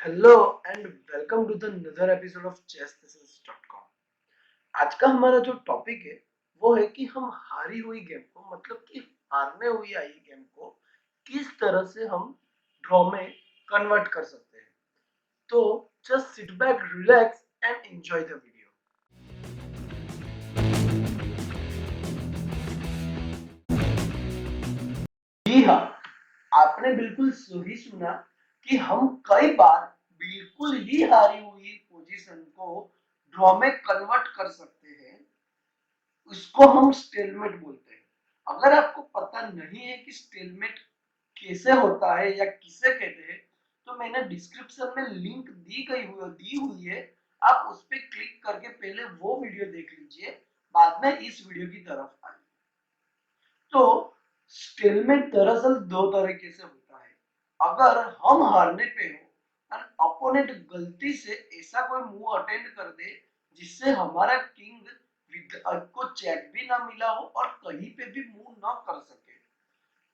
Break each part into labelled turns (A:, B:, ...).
A: Hello and welcome to the another episode of chessthisis.com। आज का हमारा जो टॉपिक है वो है कि हम हारी हुई गेम को मतलब कि हारने हुई आई गेम को किस तरह से हम ड्रॉ में कन्वर्ट कर सकते हैं। तो just sit back, relax and enjoy the video. जी हाँ, आपने बिल्कुल सही सुना कि हम कई बार बिल्कुल ही हारी हुई पोजीशन को ड्रॉ में कन्वर्ट कर सकते हैं। उसको हम स्टेलमेट बोलते हैं। अगर आपको पता नहीं है कि स्टेलमेट कैसे होता है या किसे कहते हैं, तो मैंने डिस्क्रिप्शन में लिंक दी हुई है। आप उस पर क्लिक करके पहले वो वीडियो देख लीजिए, बाद में इस वीडियो की तरफ आइए। तो स्टेलमेट दरअसल दो तरीके से होता है। अगर हम हारने पे हो और अपोनेंट गलती से ऐसा कोई मूव अटेंड कर दे जिससे हमारा किंग को चेक भी ना मिला हो और कहीं पे भी मूव ना कर सके,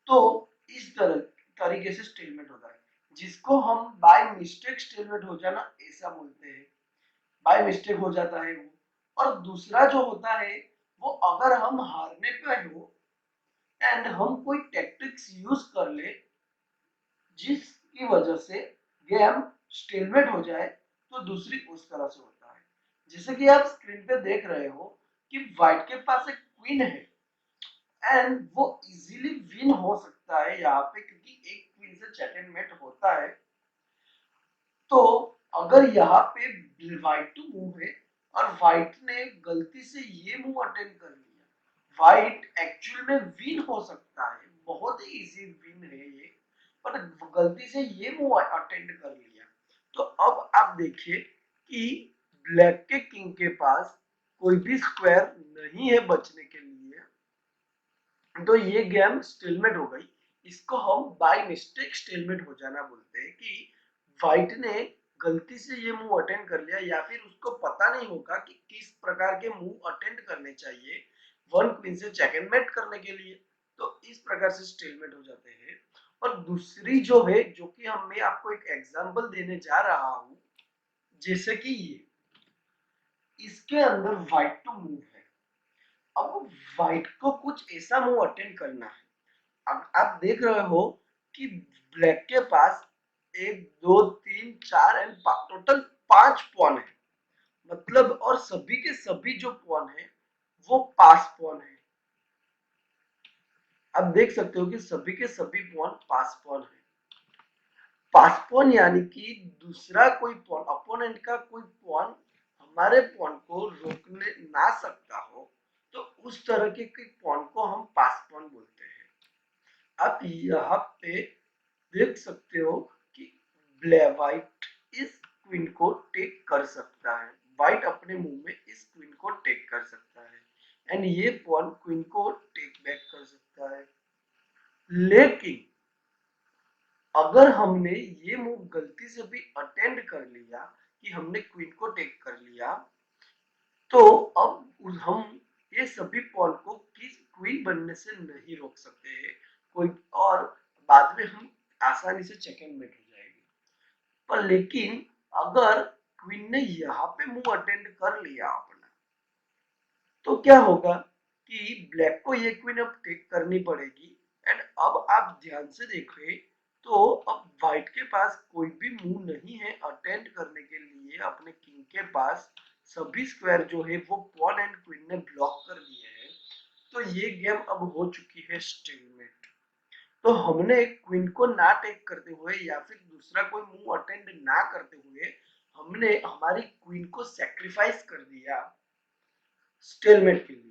A: तो इस तरह तरीके से स्टेलमेट होता है, जिसको हम बाय मिस्टेक स्टेलमेट हो जाना ऐसा बोलते हैं। बाय मिस्टेक हो जाता है वो। और दूसरा जो होता है वो अगर हम हारने पे हो एंड हम कोई टैक्टिक्स यूज कर ले जिसकी वजह से गेम स्टेलमेट हो जाए, तो दूसरी उस तरह से होता है। जैसे कि आप स्क्रीन पे देख रहे हो कि व्हाइट के पास एक क्वीन है एंड वो इजीली विन हो सकता है यहाँ पे, क्योंकि एक क्वीन से चेक एंड मेट होता है। तो अगर यहाँ पे व्हाइट टू मूव है और व्हाइट ने गलती से ये मूव अटेंड कर लिया, व्हाइट एक्चुअल में विन हो सकता है, बहुत ही इजी विन है ये, पर गलती से ये मूव अटेंड कर लिया। तो अब आप देखिए कि ब्लैक के किंग के पास कोई भी स्क्वायर नहीं है बचने के लिए, तो ये गेम स्टेलमेट हो गई। इसको हम बाय मिस्टेक स्टेलमेट हो जाना बोलते हैं कि व्हाइट ने गलती से ये मूव अटेंड कर लिया या फिर उसको पता नहीं होगा कि किस प्रकार के मूव अटेंड करने चाहिए वन क्वीन से चेक एंड मेट करने के लिए। तो इस प्रकार से स्टेलमेट हो जाते हैं। और दूसरी जो है, जो कि हम मैं आपको एक एग्जांपल देने जा रहा हूं, जैसे कि ये इसके अंदर व्हाइट टू मूव है। अब व्हाइट को कुछ ऐसा मूव अटेंड करना है। अब आप देख रहे हो कि ब्लैक के पास एक दो तीन चार एंड टोटल 5 पॉन है, मतलब, और सभी के सभी जो पॉन है वो पास पॉन है। आप देख सकते हो कि सभी के सभी पॉन पास पॉन है। पास पॉन यानी कि दूसरा कोई पॉन, अपोनेंट का कोई पॉन हमारे पॉन को रोकने ना सकता हो, तो उस तरह के पॉन को हम पास पॉन बोलते हैं। आप यहाँ पे देख सकते हो कि व्हाइट इस क्वीन को टेक कर सकता है, व्हाइट अपने मुंह में इस क्वीन को टेक कर सकता है एंड ये पॉन क्वीन को टेक बैक कर सकता है। लेकिन अगर हमने ये मूव गलती से भी अटेंड कर लिया कि हमने क्वीन को टेक कर लिया, तो अब हम ये सभी पॉन को किस क्वीन बनने से नहीं रोक सकते हैं कोई, और बाद में हम आसानी से चेक एंड मेट हो जाएगी। पर लेकिन अगर क्वीन ने यहाँ पे मूव अटेंड कर लिया अपना, तो क्या होगा कि ब्लैक को ये क्वीन अब टेक करनी पड़ेगी। एंड अब आप ध्यान से देखें तो अब व्हाइट के पास कोई भी मूव नहीं है अटेंड करने के लिए। अपने किंग के पास सभी स्क्वायर जो है वो पॉन एंड क्वीन ने ब्लॉक कर दिए हैं। तो ये गेम अब हो चुकी है स्टेलमेट। तो हमने क्वीन को ना टेक करते हुए या फिर दूसरा कोई मूव अटेंड ना करते हुए हमने हमारी क्वीन को सैक्रिफाइस कर दिया स्टेलमेट के लिए।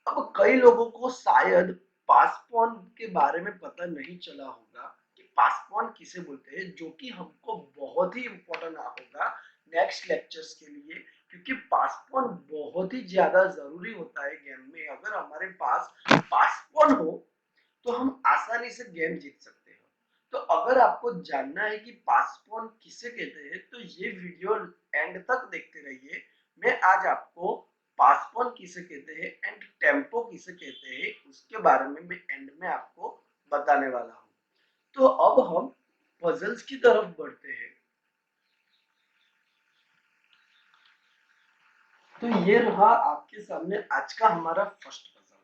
A: अब कई लोगों को शायद पासपोन के बारे में पता नहीं चला होगा कि पासपोन किसे बोलते हैं, जो कि हमको बहुत ही इम्पोर्टेंट होगा नेक्स्ट लेक्चर्स के लिए, क्योंकि पासपोन बहुत ही ज्यादा जरूरी होता है गेम में। अगर हमारे पास पासपोन हो तो हम आसानी से गेम जीत सकते हैं। तो अगर आपको जानना है कि पासपोन किसे कहते हैं, तो ये वीडियो एंड तक देखते रहिए। मैं आज आपको पासपोन किसे कहते हैं एंड टेम्पो किसे कहते हैं उसके बारे में मैं एंड में आपको बताने वाला हूँ। तो अब हम पजल्स की तरफ बढ़ते हैं। तो ये रहा आपके सामने आज का हमारा फर्स्ट पजल।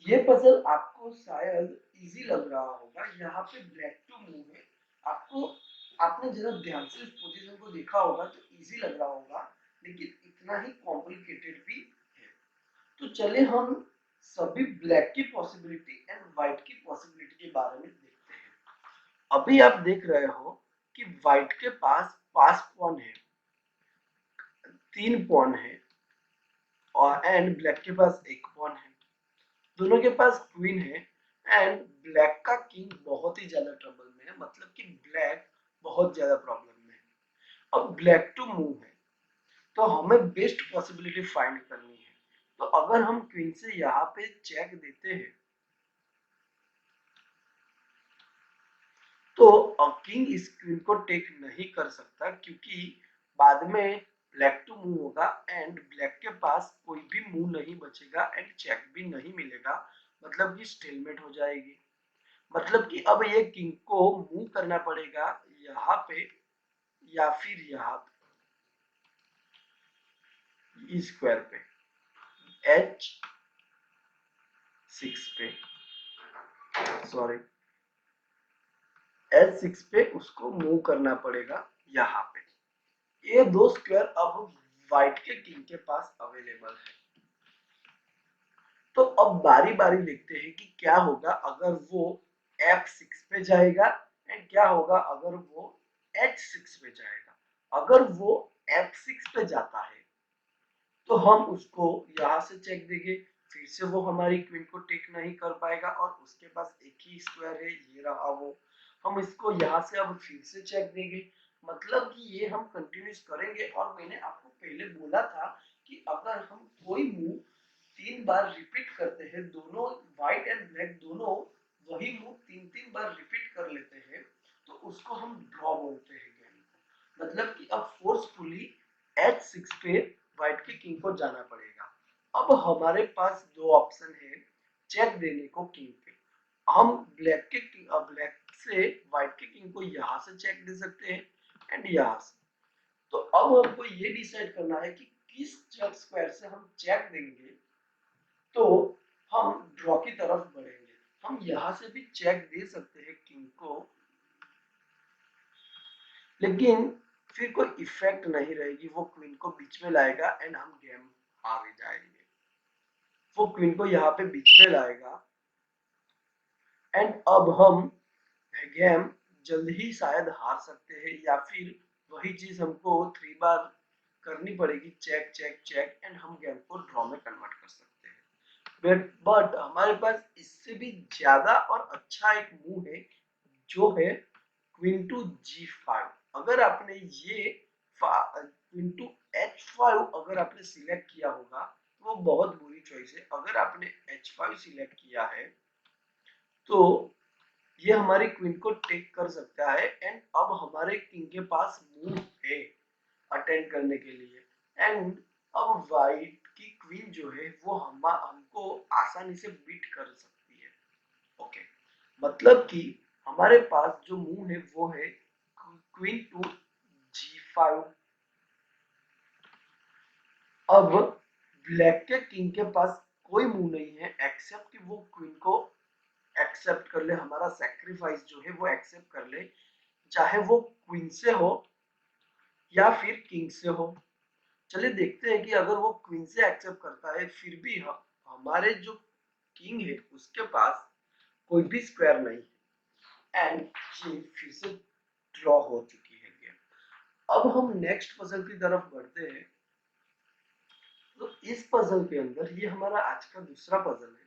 A: ये पजल आपको शायद इजी लग रहा होगा। यहाँ पे ब्लैक टू मूव है। आपको आपने जरा ध्यान से इस पोजीशन को देखा होगा तो इजी लग रहा होगा, लेकिन इतना ही कॉम्प्लिकेटेड भी है। तो चले हम सभी ब्लैक की पॉसिबिलिटी एंड व्हाइट की पॉसिबिलिटी के बारे में देखते हैं। अभी आप देख रहे हो कि व्हाइट के पास पास पॉन है, 3 पॉन है, और एंड ब्लैक के पास 1 पॉन है। दोनों के पास क्वीन है एंड ब्लैक का किंग बहुत ही ज्यादा ट्रबल में है, मतलब कि ब्लैक बहुत ज्यादा प्रॉब्लम में है। अब ब्लैक टू मूव है तो हमें बेस्ट पॉसिबिलिटी फाइंड करनी है। तो अगर हम क्वीन से यहाँ पे चेक देते हैं तो किंग इस क्वीन को टेक नहीं कर सकता, क्योंकि बाद में ब्लैक टू मूव होगा एंड ब्लैक के पास कोई भी मूव नहीं बचेगा एंड चेक भी नहीं मिलेगा, मतलब कि स्टेलमेट हो जाएगी। मतलब कि अब ये किंग को मूव करना पड़ेगा यहाँ पे या फिर यहाँ पे स्क्वायर पे, H6 पे, सॉरी H6 पे उसको मूव करना पड़ेगा यहाँ पे। ये दो स्क्वायर अब व्हाइट के किंग के पास अवेलेबल है। तो अब बारी बारी देखते हैं कि क्या होगा अगर वो F6 पे जाएगा एंड क्या होगा अगर वो H6 पे जाएगा। अगर वो F6 पे जाता है तो हम उसको यहाँ से चेक देंगे, फिर से वो हमारी क्वीन को टेक नहीं कर पाएगा और उसके पास एक ही स्क्वायर है, ये रहा वो। हम इसको यहाँ से अब फिर से चेक देंगे, मतलब कि ये हम कंटिन्यूस करेंगे। और मैंने आपको पहले बोला था कि अगर हम कोई मूव 3 बार रिपीट करते हैं, दोनों व्हाइट एंड ब्लैक दोनों वही मूव 3-3 बार रिपीट कर लेते हैं, तो उसको हम ड्रॉ बोलते हैं गेम को। मतलब कि अब फोर्सफुली H6 पे व्हाइट के किंग को जाना पड़ेगा। अब हमारे पास दो ऑप्शन है चेक देने को किंग पे। हम ब्लैक से व्हाइट के किंग को यहाँ से चेक दे सकते हैं एंड यहाँ से। तो अब हमको ये डिसाइड करना है कि किस चेक स्क्वायर से हम चेक देंगे तो हम ड्रॉ की तरफ बढ़ेंगे। हम यहाँ से भी चेक दे सकते हैं किंग को, लेकिन फिर कोई इफेक्ट नहीं रहेगी, वो क्वीन को बीच में लाएगा एंड हम गेम हार जाएंगे। वो क्वीन को यहाँ पे बीच में लाएगा एंड अब हम गेम जल्द ही शायद हार सकते हैं, या फिर वही चीज हमको 3 बार करनी पड़ेगी, चेक चेक चेक, एंड हम गेम को ड्रॉ में कन्वर्ट कर सकते हैं। बट हमारे पास इससे भी ज्यादा और अच्छा एक मूव है जो है क्वीन टू G5। अगर आपने ये क्वीन टू H5 अगर आपने सिलेक्ट किया होगा तो वो बहुत बुरी चॉइस है। अगर आपने H5 सिलेक्ट किया है तो ये हमारी क्वीन को टेक कर सकता है एंड अब हमारे किंग के पास मूव है अटेंड करने के लिए। एंड अब वाइट की क्वीन जो है वो हमको आसानी से बीट कर सकती है। ओके, मतलब कि हमारे पास जो मूव है वो है क्वीन टू G5। अब ब्लैक के किंग के पास कोई मूव नहीं है एक्सेप्ट कि वो क्वीन को एक्सेप्ट कर ले, हमारा सैक्रिफाइस जो है वो एक्सेप्ट कर ले, चाहे वो क्वीन से हो या फिर किंग से हो। चलिए देखते हैं कि अगर वो क्वीन से एक्सेप्ट करता है फिर भी हमारे जो किंग है उसके पास कोई भी स्क्वायर नहीं है एंड ये फिर से ड्रॉ हो चुकी है गेम। अब हम नेक्स्ट पजल की तरफ बढ़ते हैं। तो इस पजल के अंदर ये हमारा आज का दूसरा पजल है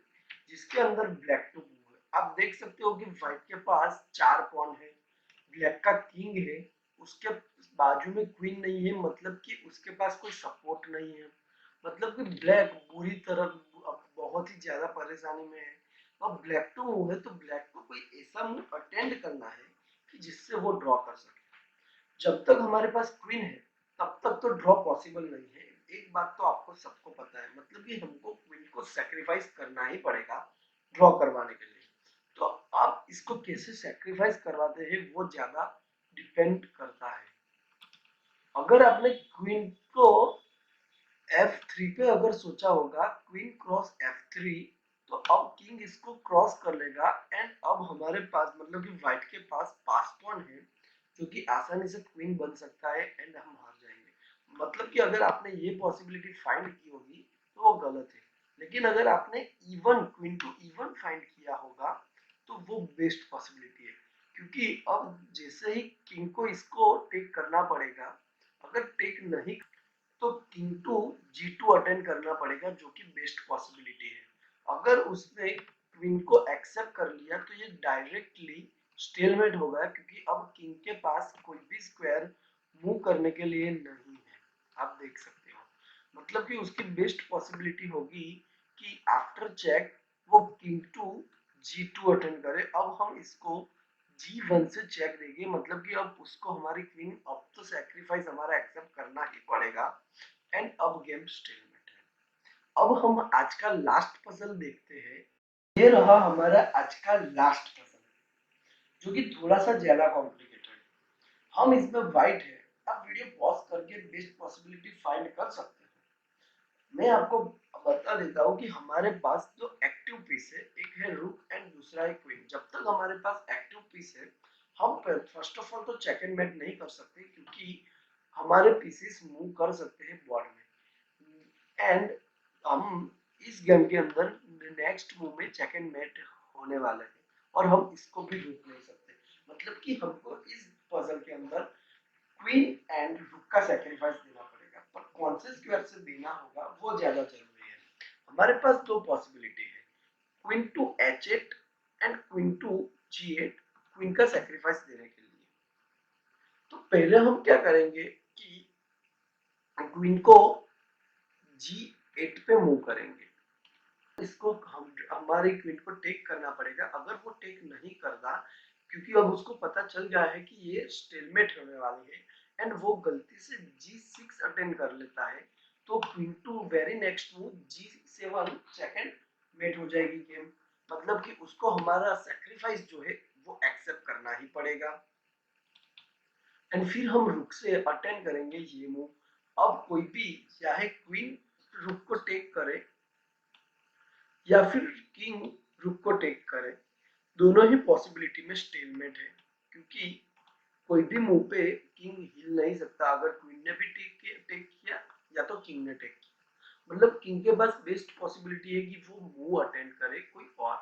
A: जिसके अंदर ब्लैक टू मूव है। आप देख सकते हो कि व्हाइट के पास 4 पॉन है, ब्लैक का किंग है, उसके बाजू में क्वीन नहीं है, मतलब कि उसके पास कोई सपोर्ट नहीं है, मतलब कि ब्लैक बुरी तरह बहुत ही ज्यादा परेशानी में है। अब ब्लैक टू मूव है तो ब्लैक को कोई ऐसा मूव अटेंड करना है कि जिससे वो ड्रॉ कर सके। जब तक हमारे पास क्वीन है तब तक तो ड्रॉ पॉसिबल नहीं है। एक बात तो आपको सबको पता है, मतलब कि हमको क्वीन को सेक्रीफाइस करना ही पड़ेगा ड्रॉ करवाने के लिए। तो आप इसको कैसे सेक्रीफाइस करवाते हैं वो ज्यादा डिपेंड करता है। अगर आपने क्वीन को F3 पे अगर सोचा होगा क्वीन क्रॉस F3, तो अब किंग इसको क्रॉस कर लेगा एंड अब हमारे पास मतलब कि व्हाइट के पास पास पॉन है जो कि आसानी से क्वीन बन सकता है एंड हम हार जाएंगे। मतलब कि अगर आपने ये पॉसिबिलिटी फाइंड की होगी तो वो गलत है, लेकिन अगर आपने even queen to even find किया होगा तो वो बेस्ट पॉसिबिलिटी है, क्योंकि अब जैसे ही किंग को इसको टेक करना पड़ेगा, अगर टेक नहीं तो किंग टू G2 अटेंड करना पड़ेगा जो कि बेस्ट पॉसिबिलिटी है। अगर उसने क्वीन को एक्सेप्ट कर लिया तो ये डायरेक्टली स्टेलमेट होगा, क्योंकि अब किंग के पास कोई भी स्क्वायर मूव करने के लिए नहीं है। आप देख सकते हो मतलब कि उसकी बेस्ट पॉसिबिलिटी होगी कि आफ्टर चेक वो किंग टू G2 अटेंड करे। अब हम इसको G1 से चेक देंगे, मतलब कि अब उसको हमारी क्वीन अब तो सैक्रिफाइस हमारा एक्सेप्ट करना ही पड़ेगा एंड अब गेम स्टेलमेट है। अब हम आज का लास्ट पजल देखते हैं। ये रहा हमारा आज का लास्ट पजल, जो कि थोड़ा सा ज्यादा कॉम्प्लिकेटेड है। हम इसमें व्हाइट है, आप वीडियो पॉज करके बेस्ट पॉसिबिलिटी फाइंड कर सकते हैं। मैं आपको बता देता हूँ कि हमारे पास जो एक्टिव पीस है, एक है रुक एंड दूसरा है क्वीन। जब तक हमारे पास एक्टिव पीस है, हम फर्स्ट ऑफ ऑल तो चेक एंड मेट नहीं कर सकते, क्योंकि हमारे पीसेस मूव कर सकते हैं बोर्ड में एंड हम इस गेम के अंदर नेक्स्ट मूव में चेक एंड मेट होने वाले हैं और हम इसको भी रोक नहीं सकते। मतलब कि हमको इस पजल के अंदर क्वीन एंड रुक का सैक्रिफाइस देना पड़ेगा, पर कौन से स्क्वायर से देना होगा वो ज्यादा जरूरी है। हमारे पास दो पॉसिबिलिटी है, queen to H8 and queen to G8, queen का सैक्रिफाइस देने के लिए। तो पहले हम क्या करेंगे कि क्वीन को G8 पे मूव करेंगे। इसको हम हमारी क्वीन को टेक करना पड़ेगा। अगर वो टेक नहीं करता, क्योंकि अब उसको पता चल गया है कि ये स्टेलमेट होने वाली है एंड वो गलती से G6 अटेंड कर लेता है, तो queen to very next move G7 second mate हो जाएगी गेम। मतलब कि उसको हमारा सैक्रिफाइस जो है वो एक्सेप्ट करना ही पड़ेगा एंड फिर हम रुक से अटेंड करेंगे ये मूव। अब कोई भी चाहे क्वीन रुक को टेक करे या फिर किंग रुक को टेक करे, दोनों ही पॉसिबिलिटी में स्टेलमेट है, क्योंकि कोई भी मूव पे किंग हिल नहीं सकता। अगर क्वीन ने भी टेक किया या तो किंग ने टेक किया, मतलब किंग के पास बेस्ट पॉसिबिलिटी है कि वो मूव अटेंड करे कोई और,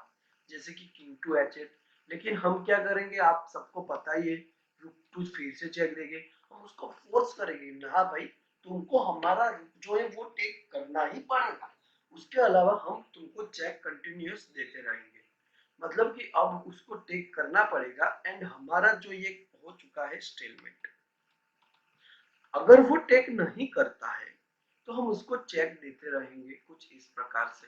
A: जैसे कि किंग टू H8। लेकिन हम क्या करेंगे, आप सबको पता ही है, रुक टू फिर से चेक देंगे, हम उसको फोर्स करेंगे ना भाई, तुमको हमारा रुक जो है वो टेक करना ही पड़ेगा, उसके अलावा हम तुमको चेक कंटिन्यूस देते रहेंगे। मतलब कि अब उसको टेक करना पड़ेगा एंड हमारा जो ये हो चुका है स्टेलमेट। अगर वो टेक नहीं करता है तो हम उसको चेक देते रहेंगे कुछ इस प्रकार से,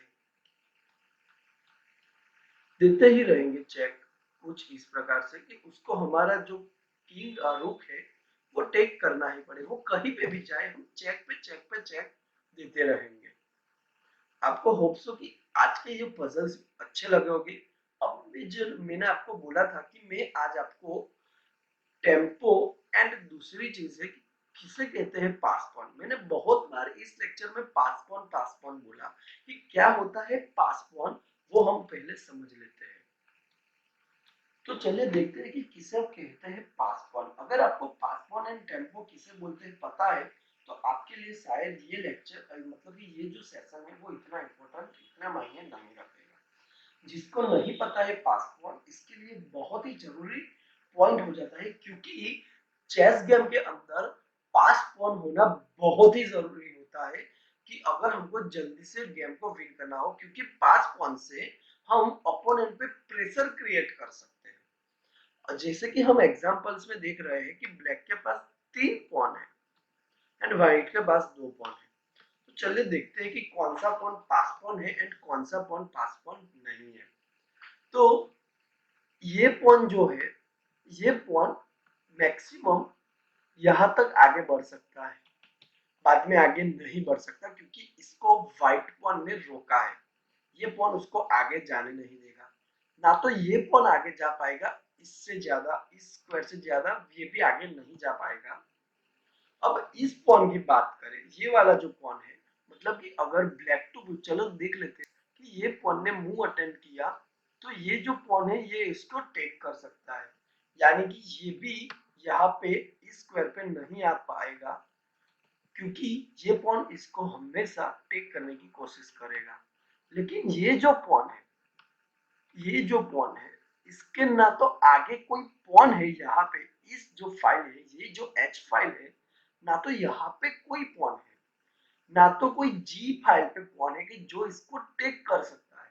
A: देते ही रहेंगे चेक कुछ इस प्रकार से कि उसको हमारा जो किंग रुक है वो टेक करना ही पड़े, वो कहीं पे भी जाए हम चेक पे चेक देते रहेंगे। आपको होप सो कि आज के ये पजल्स अच्छे लगे होंगे। अब जो मैंने आपको बोला था कि मैं आज आपको टेम्पो एंड दूसरी चीज है कि किसे कहते हैं पास पॉन। मैंने बहुत बार इस लेक्चर में पास पॉन बोला कि क्या होता है पास पॉन, वो हम पहले समझ लेते हैं। तो चलिए देखते हैं कि किसे कहते हैं पास पॉन। अगर आपको पास पॉन एंड टेम्पो किसे बोलते हैं पता है तो आपके लिए शायद ये लेक्चर मतलब कि ये जो सेशन है वो इतना इम्पोर्टेंट इतना मायने नहीं रखेगा। जिसको नहीं पता है पास पॉन, इसके लिए बहुत ही जरूरी पॉइंट हो जाता है, क्योंकि चेस गेम के अंदर पास पॉन होना बहुत ही जरूरी होता है कि अगर हमको जल्दी से गेम को विन करना हो, क्योंकि पास पॉन से हम ओपोनेंट पे प्रेशर क्रिएट कर सकते हैं। और जैसे कि हम एग्जांपल्स में देख रहे हैं कि ब्लैक के पास 3 पॉन है एंड व्हाइट के पास 2 पॉन है। तो चलिए देखते हैं कि कौन सा पॉन पास पॉन है एंड कौन सा पॉन पास पॉन नहीं है। तो ये पॉन जो है, ये पॉन मैक्सिमम यहाँ तक आगे बढ़ सकता है, बाद में आगे नहीं बढ़ सकता, क्योंकि इसको व्हाइट पॉन ने रोका है। ये पॉन उसको आगे जाने नहीं देगा, ना तो ये पॉन आगे जा पाएगा, इससे ज्यादा इस स्क्वायर से ज्यादा ये भी आगे नहीं जा पाएगा। अब इस पॉन की बात करें, ये वाला जो पॉन है, मतलब कि अगर ब्लैक टू ब्लू, चलो देख लेते हैं कि ये पॉन ने मूव अटेम्प्ट किया, तो ये जो पॉन है ये इसको टेक कर सकता है, यानी कि ये भी यहाँ पे इस स्क्वायर पे नहीं आ पाएगा, क्योंकि ये पॉन इसको हमेशा टेक करने की कोशिश करेगा। लेकिन ये जो पॉन है, ये जो पॉन है, इसके ना तो आगे कोई पॉन है यहाँ पे, इस जो फाइल है, ये जो एच फाइल है, ना तो यहाँ पे कोई पॉन है, ना तो कोई जी फाइल पे पॉन है कि जो इसको टेक कर सकता है।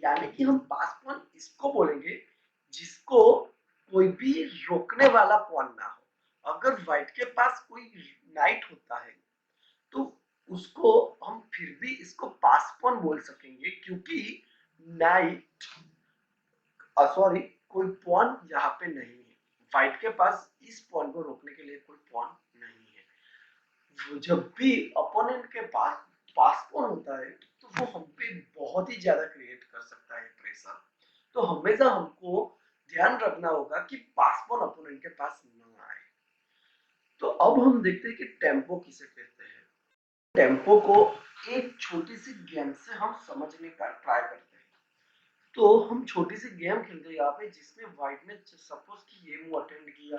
A: यानी कि हम पास पॉन इसको बोलेंगे जिसको कोई भी रोकने वाला पॉन ना हो। अगर व्हाइट के पास कोई नाइट होता है तो उसको हम फिर भी इसको पास पॉन बोल सकेंगे, क्योंकि नाइट सॉरी कोई पॉन यहाँ पे नहीं है, व्हाइट के पास इस पॉन को रोकने के लिए कोई पॉन नहीं है। जब भी अपोनेंट के पास पास पॉन होता है तो वो हम पे बहुत ही ज्यादा क्रिएट कर सकता है प्रेशर। तो हमेशा हमको ध्यान रखना होगा कि पास पॉन अपोनेंट के पास न आए। तो अब हम देखते हैं कि टेम्पो किसे कहते हैं। टेम्पो को एक छोटी सी गेम से हम समझने का ट्राई करते हैं। तो हम छोटी सी गेम खेलते हैं यहाँ पे, जिसमें व्हाइट ने सपोज कि ये मूव अटेंड किया,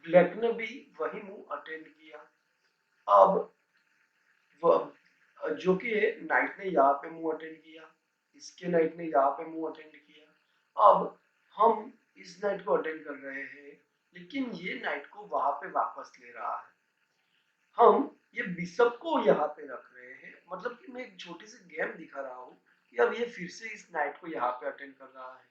A: ब्लैक ने भी वही मूव अटेंड किया। अब जो कि नाइट ने यहाँ पे मूव अटेंड किया, इसके नाइट ने यहाँ पे मूव अटेंड किया। अब हम इस नाइट को अटेंड कर रहे हैं, लेकिन ये नाइट को वहां पे वापस ले रहा है। हम ये बिशप को यहाँ पे रख रहे हैं, मतलब कि मैं एक छोटी सी गेम दिखा रहा हूँ कि अब ये फिर से इस नाइट को यहाँ पे अटेंड कर रहा है।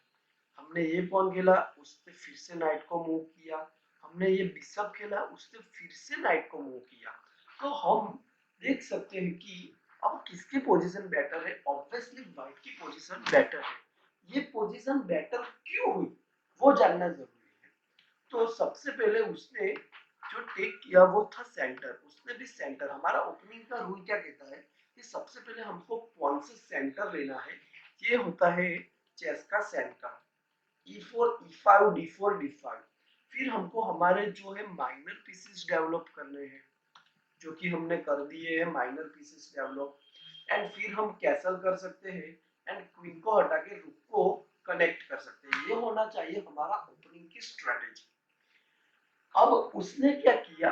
A: हमने ये पॉन खेला, उसने फिर से नाइट को मूव किया। हमने ये बिशप खेला, उसने फिर से नाइट को मूव किया। तो हम देख सकते हैं कि अब किसकी पोजीशन बेटर है। ऑब्वियसली व्हाइट की पोजीशन बेटर है। ये पोजीशन बेटर क्यों हुई वो जानना जरूरी है। तो सबसे पहले उसने जो टेक किया वो था सेंटर। उसने भी सेंटर, हमारा ओपनिंग का रूल क्या कहता है कि सबसे पहले हमको पॉन से सेंटर लेना है। ये होता है चेस का centre. e4 e5 d4 d5। फिर हमको हमारे जो है माइनर पीसेस डेवलप करने हैं, जो कि हमने कर दिए हैं माइनर पीसेस डेवलप। एंड फिर हम कैसल कर सकते हैं एंड क्वीन को हटा के रुक को कनेक्ट कर सकते हैं। ये होना चाहिए हमारा ओपनिंग की स्ट्रेटेजी। अब उसने क्या किया,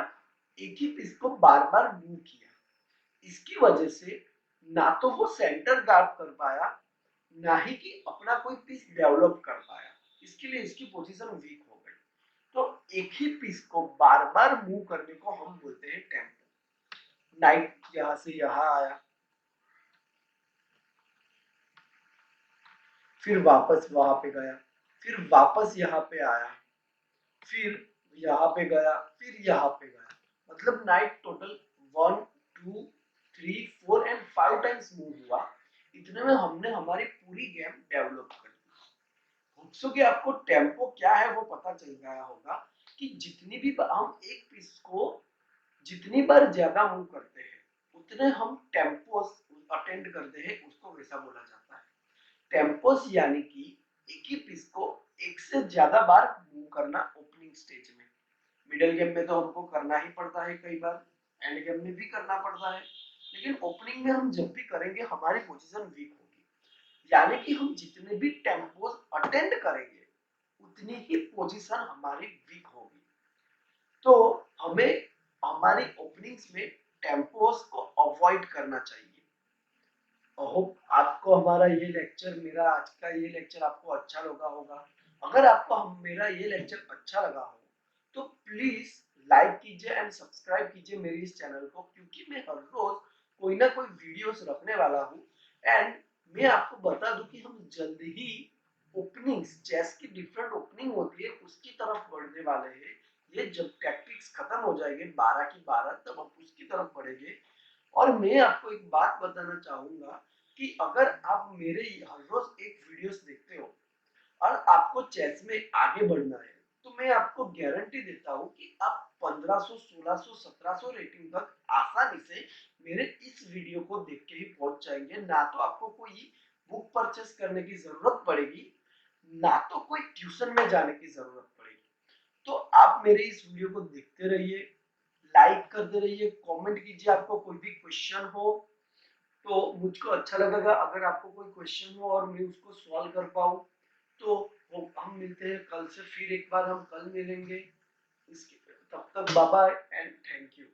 A: एक ही पीस को बार बार मूव किया। इसकी वजह से ना तो वो सेंटर गार्ड कर पाया, ना ही कि अपना कोई पीस डेवलप कर पाया। इसके लिए इसकी पोजीशन वीक हो गई। तो एक ही पीस को बार बार मूव करने को हम बोलते हैं टेम्पो। नाइट यहां से यहां आया, फिर वापस वहां पे गया, फिर वापस यहाँ पे आया, फिर यहाँ पे गया, फिर यहाँ पे गया। मतलब night total 1 2 3 4 and 5 times move हुआ। इतने में हमने हमारी पूरी गेम डेवलप कर दी। होप्सो कि आपको टेम्पो क्या है वो पता चल गया होगा कि जितनी भी हम एक पीस को जितनी बार ज्यादा मूव करते हैं उतने हम टेम्पोस अटेंड करते हैं, उसको वैसा बोला जाता है टेम्पोस। यानी कि एक ही पीस को एक से ज्यादा बार मूव करना ओपनिंग स्टेज में। मिडिल गेम में तो हमको करना ही पड़ता है, कई बार एंड गेम में भी करना पड़ता है, लेकिन ओपनिंग में हम जब भी करेंगे हमारी पोजीशन वीक होगी। यानी कि हम जितने भी टेम्पोस अटेंड करेंगे उतनी ही पोजीशन हमारी वीक होगी। तो हमें हमारी ओपनिंग्स में टेम्पोस को अवॉइड करना चाहिए। होप आपको हमारा ये लेक्चर, मेरा आज का ये लेक्चर आपको अच्छा लगा होगा। अगर आपको मेरा ये लेक्चर अच्छा लगा हो तो प्लीज लाइक कीजिए एंड सब्सक्राइब कीजिए मेरे इस चैनल को, क्योंकि मैं हर रोज कोई ना कोई वीडियोस रखने वाला हूँ। एंड मैं आपको बता दूं कि हम जल्द ही ओपनिंग्स, चेस की डिफरेंट ओपनिंग होती है उसकी तरफ बढ़ने वाले हैं। ये जब टैक्टिक्स खत्म हो जाएंगे 12 की 12 तब हम उसकी तरफ बढ़ेंगे। और मैं आपको एक बात बताना चाहूंगा कि अगर आप मेरे हर रोज एक वीडियोस देखते हो और आपको चेस में आगे बढ़ना है, तो मैं आपको गारंटी देता हूँ कि आप 1500 1600 1700 रेटिंग तक आसानी से मेरे इस वीडियो को देख के ही पहुंच जाएंगे। ना तो आपको कोई बुक परचेस करने की जरूरत पड़ेगी, ना तो कोई ट्यूशन में जाने की जरूरत पड़ेगी। तो आप मेरे इस वीडियो को देखते रहिए, लाइक करते रहिए, कमेंट कीजिए आपको कोई भी क्वेश्चन हो। तो मुझको अच्छा लगेगा अगर आपको कोई क्वेश्चन हो और मैं उसको सॉल्व कर पाऊँ। तो हम मिलते हैं कल से, फिर एक बार हम कल मिलेंगे। इसके तब तक bye bye and thank you.